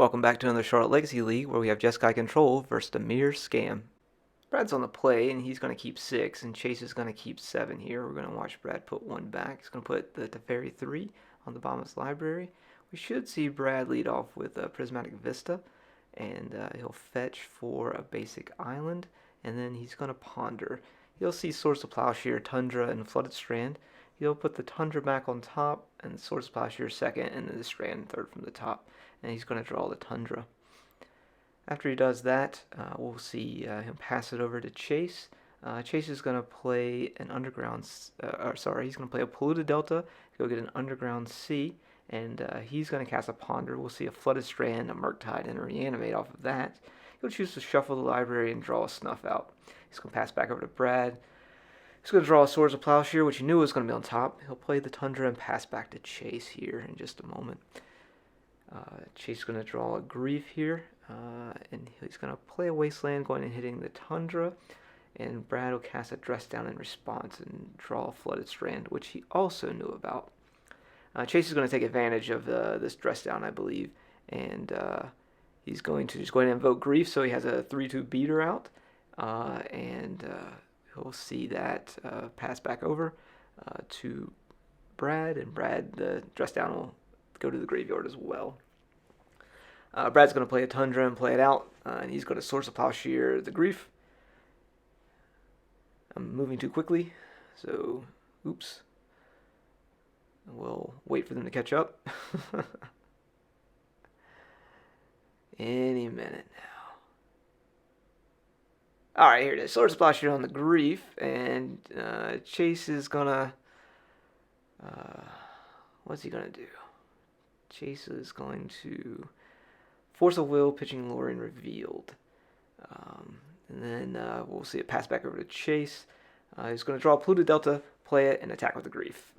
Welcome back to another Charlotte Legacy League where we have Jeskai Control versus Dimir Scam. Brad's on the play and he's going to keep 6 and Chase is going to keep 7 here. We're going to watch Brad put 1 back. He's going to put the Teferi 3 on the bottom of his library. We should see Brad lead off with a Prismatic Vista and he'll fetch for a basic island and then he's going to ponder. You'll see Swords of Plowshare, Tundra, and Flooded Strand. He'll put the Tundra back on top and Swords of Plowshare second and then the Strand third from the top. And he's going to draw the Tundra. After he does that, we'll see him pass it over to Chase. Chase is going to play an underground, he's going to play a Polluted Delta, go get an underground sea, and he's going to cast a Ponder. We'll see a Flooded Strand, a Murktide, and a Reanimate off of that. He'll choose to shuffle the library and draw a Snuff out. He's going to pass back over to Brad. He's going to draw a Swords of Plowshare, which he knew was going to be on top. He'll play the Tundra and pass back to Chase here in just a moment. Chase is going to draw a Grief here, and he's going to play a Wasteland, going and hitting the Tundra, and Brad will cast a Dress Down in response and draw a Flooded Strand, which he also knew about. Chase is going to take advantage of this Dress Down, I believe, and he's going to just go ahead and invoke Grief, so he has a 3/2 beater out, and he'll see that pass back over to Brad, and Brad, the Dress Down will go to the graveyard as well. Brad's going to play a Tundra and play it out, and he's going to Swords of Plowshare the Grief. I'm moving too quickly, so oops. We'll wait for them to catch up. Any minute now. Alright, here it is. Swords of Plowshare on the Grief, and Chase is going to... what's he going to do? Chase is going to Force of Will, pitching Lorien Revealed. And then we'll see it pass back over to Chase. He's going to draw a Polluted Delta, play it, and attack with the Grief.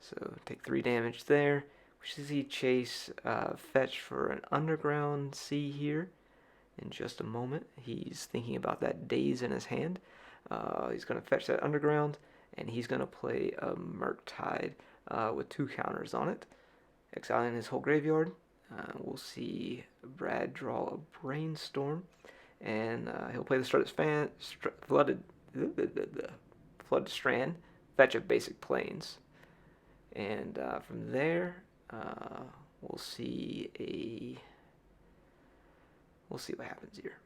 So take 3 damage there. We should see Chase fetch for an Underground Sea here in just a moment. He's thinking about that Daze in his hand. He's going to fetch that Underground, and he's going to play a Murktide with 2 counters on it, exiling his whole graveyard. We'll see Brad draw a Brainstorm, and he'll play the Flooded Strand, fetch a basic Plains, and from there we'll see what happens here.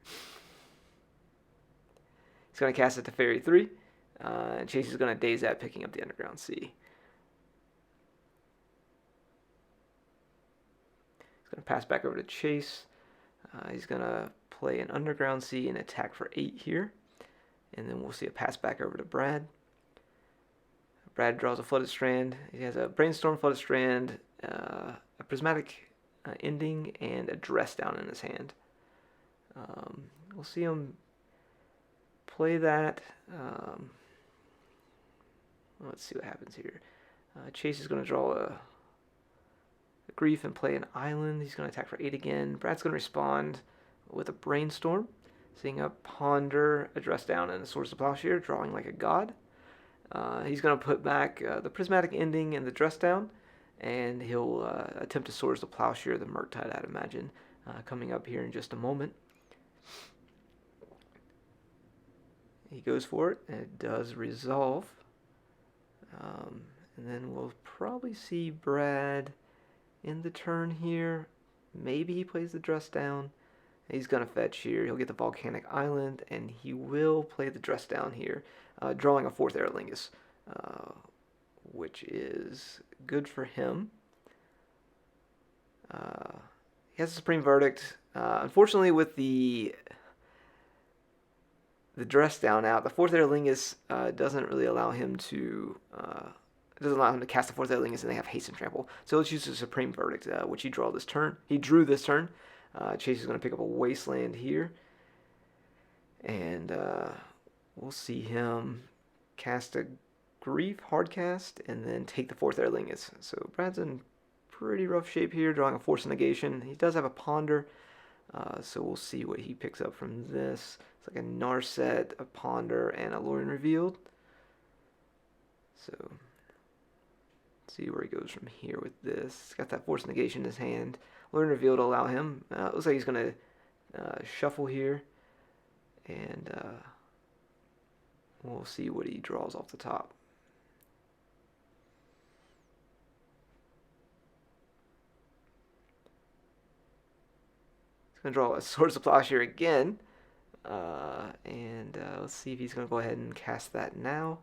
He's going to cast it to Teferi 3, and Chase is going to Daze that, picking up the Underground Sea. Going to pass back over to Chase. He's going to play an Underground Sea and attack for 8 here. And then we'll see a pass back over to Brad. Brad draws a Flooded Strand. He has a Brainstorm, Flooded Strand, a Prismatic Ending, and a Dress Down in his hand. We'll see him play that. Let's see what happens here. Chase is going to draw a Grief and play an Island. He's going to attack for 8 again. Brad's going to respond with a Brainstorm, seeing a Ponder, a Dress Down, and a Swords of Plowshare, drawing like a god. He's going to put back the Prismatic Ending and the Dress Down, and he'll attempt to Swords of Plowshare the Murktide, I'd imagine, coming up here in just a moment. He goes for it, and it does resolve. And then we'll probably see Brad in the turn here. Maybe he plays the Dress Down. He's going to fetch here. He'll get the Volcanic Island, and he will play the Dress Down here, drawing a 4th Aerolingus, which is good for him. He has a Supreme Verdict. Unfortunately, with the Dress Down out, the 4th Aerolingus doesn't really allow him to... It doesn't allow him to cast the 4th Aerolingus, and they have Haste and Trample. So let's use the Supreme Verdict, which he drew this turn. Chase is going to pick up a Wasteland here. And we'll see him cast a Grief, hardcast, and then take the 4th Aerolingus. So Brad's in pretty rough shape here, drawing a Force Negation. He does have a Ponder, so we'll see what he picks up from this. It's like a Narset, a Ponder, and a Lorien Revealed. So See where he goes from here with this. He's got that Force Negation in his hand. Learn Reveal to allow him. Looks like he's going to shuffle here. And we'll see what he draws off the top. He's going to draw a Swords of Plowshare again. And let's see if he's going to go ahead and cast that now.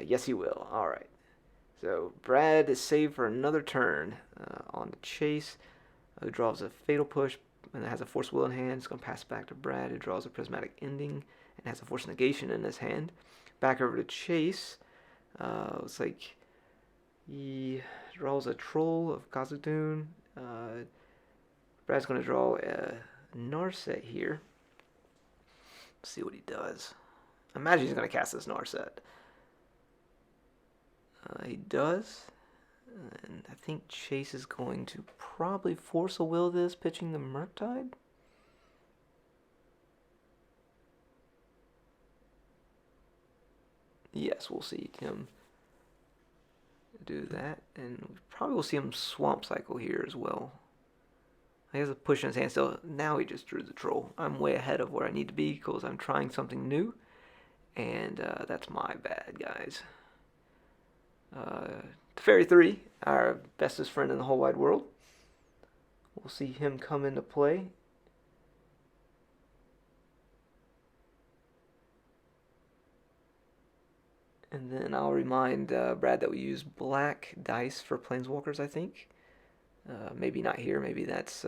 Yes, he will. All right. So Brad is saved for another turn on the chase. Who draws a Fatal Push and has a Force Will in hand. It's going to pass back to Brad, who draws a Prismatic Ending and has a Force Negation in his hand. Back over to Chase. Looks like he draws a Troll of Khazad-dûm. Brad's going to draw a Narset here. Let's see what he does. I imagine he's going to cast this Narset. He does. And I think Chase is going to probably Force a Will this, pitching the Murktide. Yes, we'll see him do that. And probably we'll see him Swamp Cycle here as well. He has a push in his hand still. Now he just drew the Troll. I'm way ahead of where I need to be because I'm trying something new. And that's my bad, guys. Fairy 3, our bestest friend in the whole wide world. We'll see him come into play. And then I'll remind Brad that we use black dice for Planeswalkers, I think. Maybe not here. Maybe that's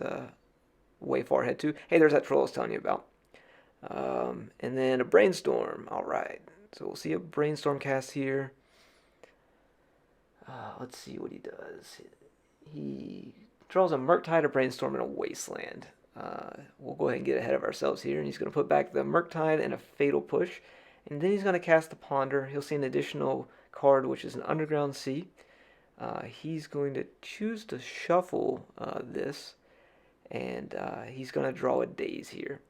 way far ahead too. Hey, there's that Troll I was telling you about. And then a Brainstorm. All right. So we'll see a Brainstorm cast here. Let's see what he does. He draws a Murktide, a Brainstorm, and a Wasteland. We'll go ahead and get ahead of ourselves here. And he's going to put back the Murktide and a Fatal Push. And then he's going to cast the Ponder. He'll see an additional card, which is an Underground Sea. He's going to choose to shuffle this. And he's going to draw a Daze here.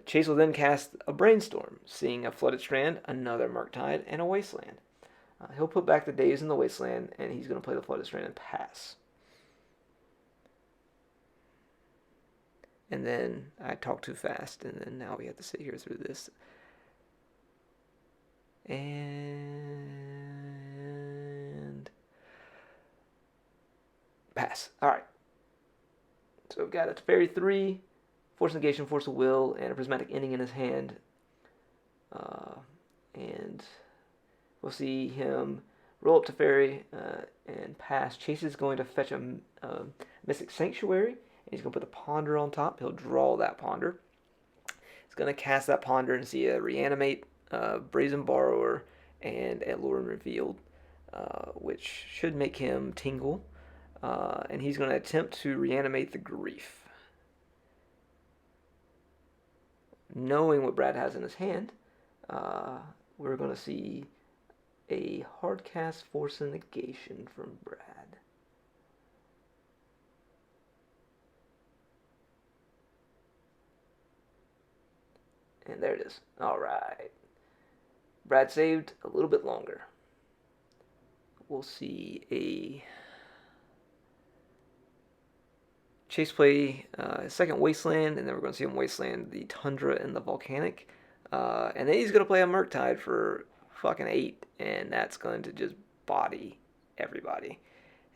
Chase will then cast a Brainstorm, seeing a Flooded Strand, another Murktide, and a Wasteland. He'll put back the Daze in the Wasteland, and he's going to play the Flooded Strand and pass. And then I talked too fast, and then now we have to sit here through this. And pass. All right. So we've got a Fairy 3, Force Negation, Force of Will, and a Prismatic Ending in his hand. And we'll see him roll up to Fairy and pass. Chase is going to fetch a Mystic Sanctuary. And he's going to put the Ponder on top. He'll draw that Ponder. He's going to cast that Ponder and see a Reanimate, Brazen Borrower, and a Lure Revealed, which should make him tingle. And he's going to attempt to reanimate the Grief. Knowing what Brad has in his hand, we're going to see a hard cast Force and Negation from Brad. And there it is. All right. Brad saved a little bit longer. We'll see a Chase play second Wasteland, and then we're going to see him Wasteland the Tundra and the Volcanic. And then he's going to play a Murktide for fucking 8, and that's going to just body everybody.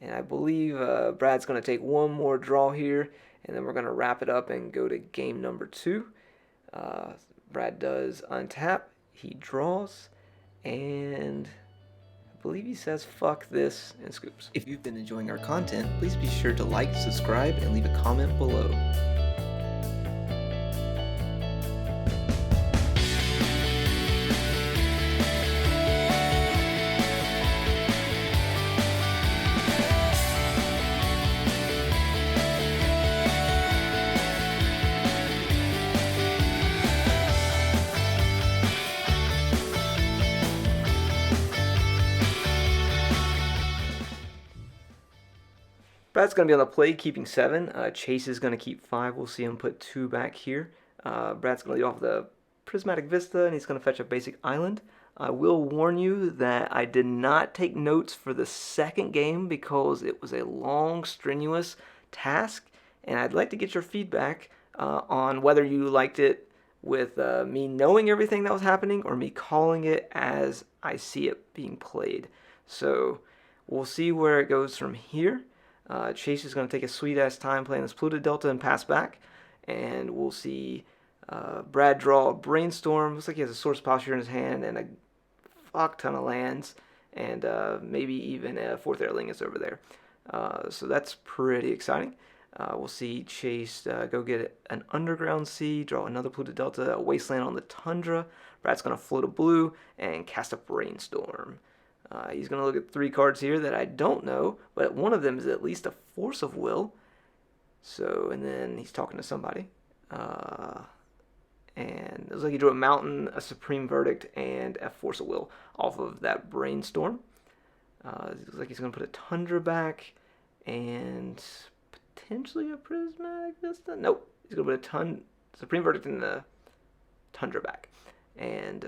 And I believe Brad's going to take one more draw here, and then we're going to wrap it up and go to game number 2. Brad does untap, he draws, and I believe he says fuck this and scoops. If you've been enjoying our content, please be sure to like, subscribe, and leave a comment below. Brad's going to be on the play, keeping 7. Chase is going to keep 5. We'll see him put 2 back here. Brad's going to lead off the Prismatic Vista, and he's going to fetch a basic island. I will warn you that I did not take notes for the second game because it was a long, strenuous task, and I'd like to get your feedback on whether you liked it with me knowing everything that was happening or me calling it as I see it being played. So we'll see where it goes from here. Chase is going to take a sweet ass time playing this Pluto Delta and pass back, and we'll see Brad draw a Brainstorm. Looks like he has a Source Posture in his hand and a fuck ton of lands, and maybe even a fourth Air Lingus over there. So that's pretty exciting. We'll see Chase go get an Underground Sea, draw another Pluto Delta, a Wasteland on the Tundra. Brad's going to float a blue and cast a Brainstorm. He's going to look at 3 cards here that I don't know, but one of them is at least a Force of Will. So, and then he's talking to somebody. And it looks like he drew a Mountain, a Supreme Verdict, and a Force of Will off of that Brainstorm. It looks like he's going to put a Tundra back and potentially a Prismatic Vista. Nope, he's going to put a Supreme Verdict in the Tundra back. And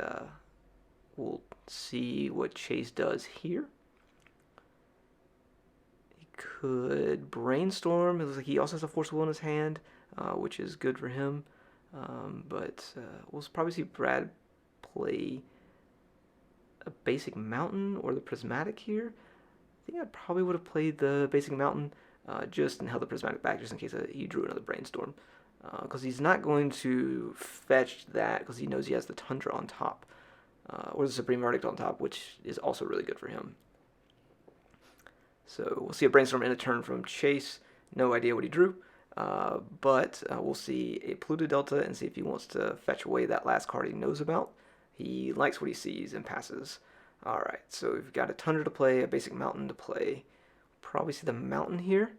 we'll see what Chase does here. He could Brainstorm. It looks like he also has a Force of Will in his hand, which is good for him. But we'll probably see Brad play a basic Mountain or the Prismatic here. I think I probably would have played the basic Mountain just and held the Prismatic back just in case he drew another Brainstorm. Because he's not going to fetch that because he knows he has the Tundra on top. Or the Supreme Verdict on top, which is also really good for him. So we'll see a Brainstorm in a turn from Chase. No idea what he drew. But we'll see a Pluto Delta and see if he wants to fetch away that last card he knows about. He likes what he sees and passes. Alright, so we've got a Tundra to play, a basic Mountain to play. Probably see the Mountain here.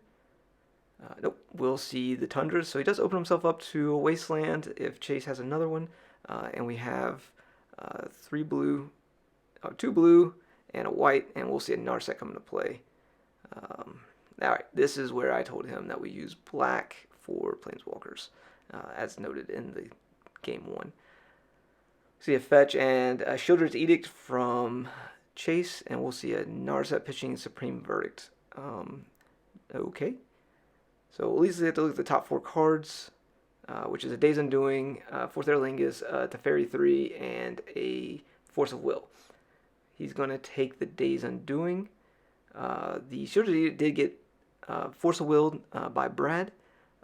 Nope, we'll see the Tundra. So he does open himself up to a Wasteland if Chase has another one. And we have 2 blue, and a white, and we'll see a Narset come into play. Alright, this is where I told him that we use black for Planeswalkers, as noted in the game 1. See a fetch and a Shieldred's Edict from Chase, and we'll see a Narset pitching Supreme Verdict. Okay. So at least we have to look at the top 4 cards, which is a Days Undoing, Fourth Air Lingus, Teferi 3, and a Force of Will. He's going to take the Days Undoing. The Shieldred's Edict did get Force of Will by Brad.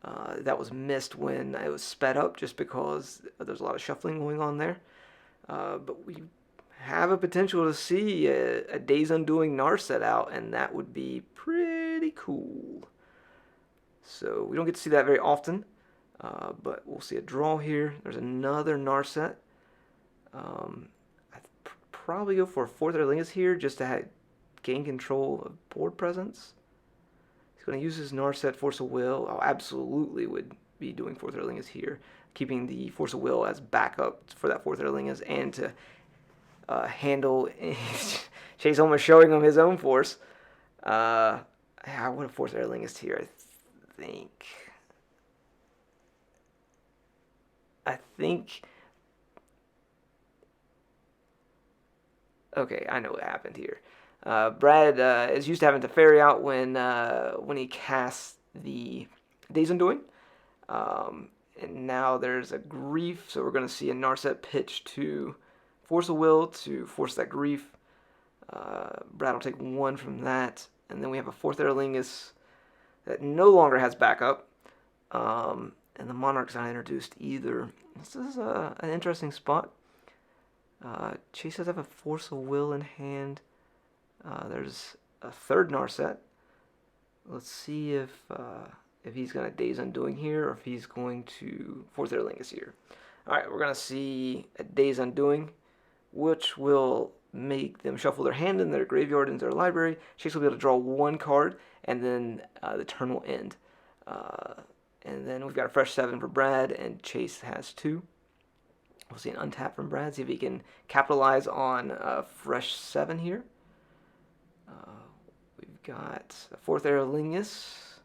That was missed when it was sped up just because there's a lot of shuffling going on there. But we have a potential to see a Days Undoing Narset out, and that would be pretty cool. So we don't get to see that very often, but we'll see a draw here. There's another Narset. I'd probably go for a Fourth Air Lingus here just to gain control of board presence. He's going to use his Narset Force of Will. I absolutely would be doing Fourth Air Lingus here, keeping the Force of Will as backup for that Fourth Air Lingus and to handle Chase almost showing him his own force. I would have Fourth Air Lingus here, I think. Okay, I know what happened here. Brad is used to having to ferry out when he casts the Days Undoing. And now there's a Grief, so we're going to see a Narset pitch to Force of Will to force that Grief. Brad will take 1 from that. And then we have a Fourth Air Lingus that no longer has backup. And the Monarch's not introduced either. This is an interesting spot. Chase does have a Force of Will in hand. There's a third Narset. Let's see if he's going to Days Undoing here or if he's going to Fourth Air Lingus here. Alright, we're going to see a Days Undoing, which will make them shuffle their hand in their graveyard into their library. Chase will be able to draw 1 card, and then the turn will end. And then we've got a fresh 7 for Brad, and Chase has 2. We'll see an untap from Brad, see if he can capitalize on a fresh 7 here. We've got a Fourth Air Lingus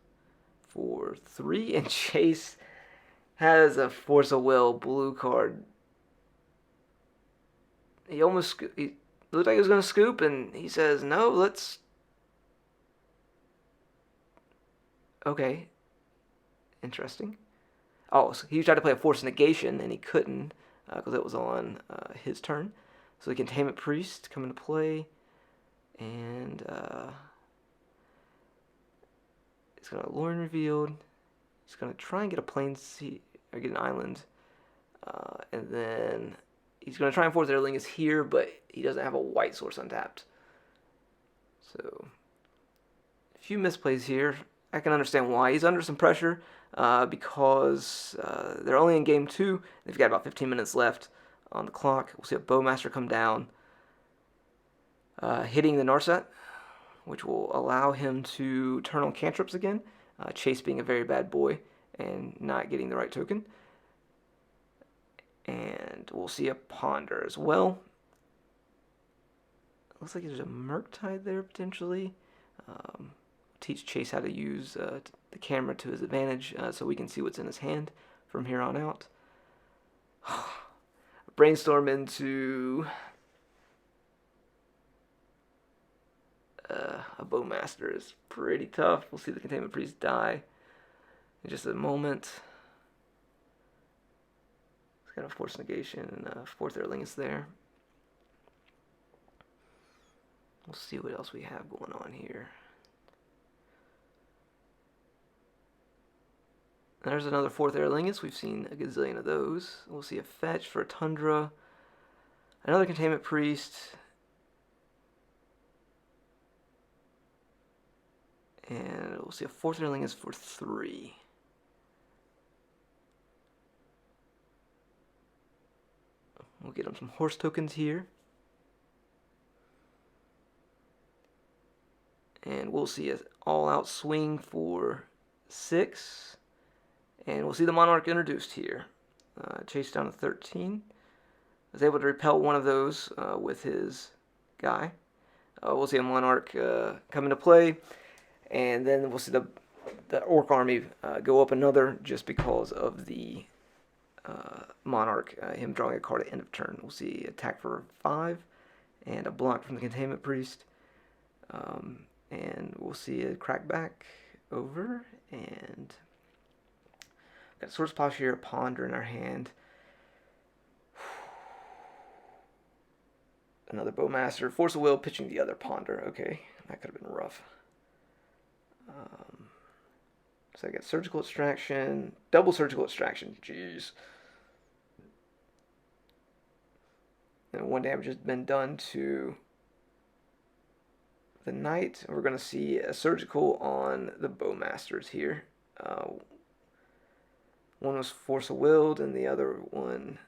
for 3, and Chase has a Force of Will blue card. he looked like he was going to scoop, and he says, no, let's... Okay. Interesting. Oh, so he tried to play a Force Negation, and he couldn't, because it was on his turn. So the Containment Priest come into play, and he's going to Lauren revealed. He's going to try and get a plane sea, or get an island. And then he's going to try and force their Lingus here, but he doesn't have a white source untapped. So, a few misplays here. I can understand why. He's under some pressure because they're only in game 2. They've got about 15 minutes left on the clock. We'll see a Bowmaster come down, hitting the Narset, which will allow him to turn on cantrips again. Chase being a very bad boy and not getting the right token. And we'll see a Ponder as well. Looks like there's a Murktide there potentially. Teach Chase how to use the camera to his advantage so we can see what's in his hand from here on out. Brainstorm into a Bowmaster is pretty tough. We'll see the Containment Priest die in just a moment. It's got a Force Negation and a Fourth Lingus there. We'll see what else we have going on here. There's another Fourth Lingus. We've seen a gazillion of those. We'll see a Fetch for a Tundra. Another Containment Priest. And we'll see a Fourth Lingus for 3. We'll get him some horse tokens here. And we'll see an all-out swing for 6. And we'll see the Monarch introduced here. Chase down to 13. Was able to repel one of those with his guy. We'll see a Monarch come into play. And then we'll see the Orc army go up another just because of the Monarch, him drawing a card at end of turn. We'll see attack for 5 and a block from the Containment Priest. And we'll see a crackback over, and got Swords Plowshare, a Ponder in our hand. Another Bowmaster. Force of Will pitching the other Ponder. Okay, that could have been rough. So I got Surgical Extraction, double Surgical Extraction. Jeez. And 1 damage has been done to the Knight. We're going to see a Surgical on the Bowmasters here. One was Force of Willed, and the other one,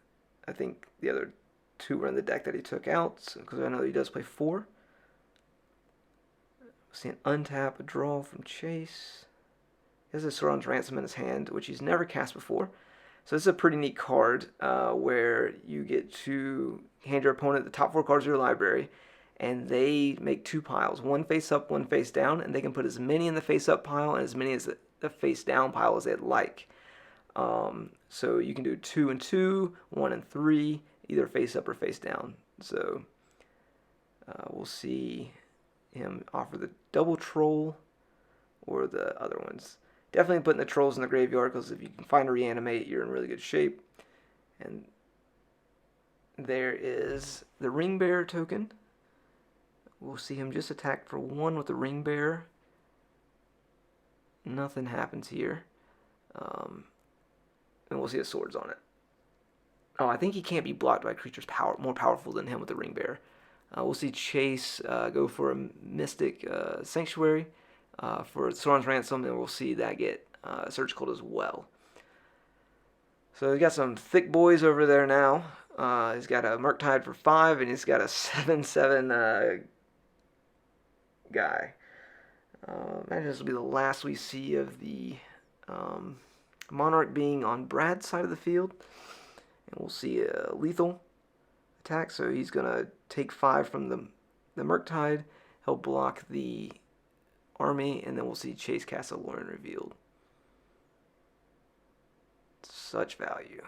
I think the other 2 were in the deck that he took out, because I know he does play 4. See an untap, a draw from Chase. He has a Sauron's Ransom in his hand, which he's never cast before. So this is a pretty neat card where you get to hand your opponent the top 4 cards of your library, and they make 2 piles, one face up, one face down, and they can put as many in the face up pile and as many as the face down pile as they'd like. So you can do 2 and 2, 1 and 3, either face up or face down. So we'll see him offer the double troll or the other ones. Definitely putting the trolls in the graveyard, because if you can find a reanimate, you're in really good shape. And there is the Ring Bearer token. We'll see him just attack for 1 with the Ring Bearer. Nothing happens here. And we'll see the swords on it. Oh, I think he can't be blocked by creatures more powerful than him with the Ring Bearer. We'll see Chase go for a Mystic Sanctuary for Sauron's Ransom, and we'll see that get Surgical as well. So he's got some thick boys over there now. He's got a Murktide for 5, and he's got a 7/7 guy. Imagine this will be the last we see of the Monarch being on Brad's side of the field. And we'll see a lethal attack. So he's going to take 5 from the Murktide. He'll block the army, and then we'll see Chase cast a Lauren revealed. Such value.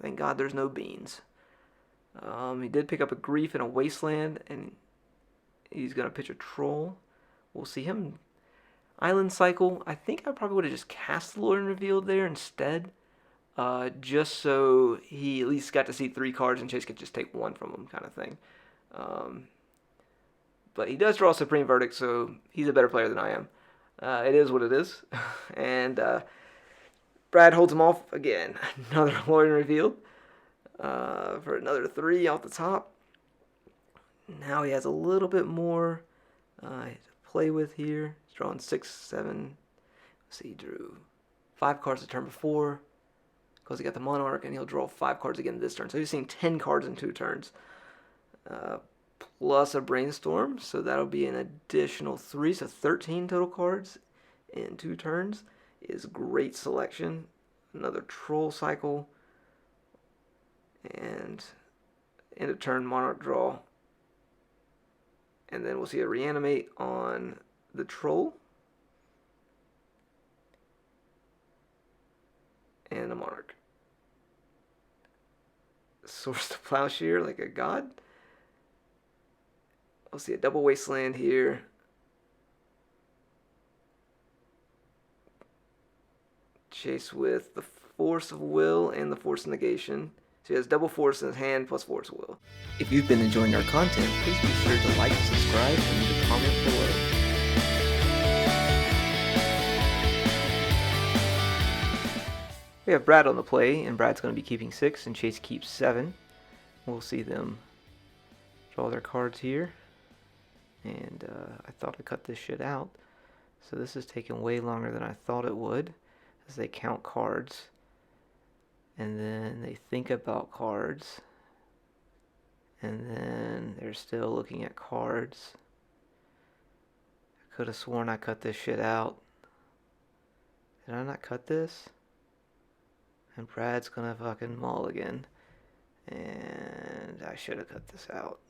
Thank God there's no beans. He did pick up a Grief and a Wasteland, and he's going to pitch a Troll. We'll see him. Island Cycle. I think I probably would have just cast the Lord and Revealed there instead. Just so he at least got to see 3 cards and Chase could just take 1 from him, kind of thing. But he does draw Supreme Verdict, so he's a better player than I am. It is what it is. And Brad holds him off again. Another Lord and Revealed for another 3 off the top. Now he has a little bit more to play with here. He's drawing 6, 7. Let's see, he drew 5 cards the turn before because he got the Monarch, and he'll draw 5 cards again this turn. So he's seeing 10 cards in 2 turns. Plus a Brainstorm, so that'll be an additional 3, so 13 total cards in 2 turns is great selection. Another Troll Cycle, and end of turn Monarch draw, and then we'll see a Reanimate on the Troll and a Monarch. Source to Plowshare like a god. We'll see a double Wasteland here. Chase with the Force of Will and the Force of Negation. So he has double Force in his hand plus Force of Will. If you've been enjoying our content, please be sure to like, subscribe, and leave a comment below. We have Brad on the play, and Brad's going to be keeping 6, and Chase keeps 7. We'll see them draw their cards here. And I thought I cut this shit out. So this is taking way longer than I thought it would, as they count cards. And then they think about cards. And then they're still looking at cards. I could have sworn I cut this shit out. Did I not cut this? And Brad's gonna fucking mulligan. And I should have cut this out.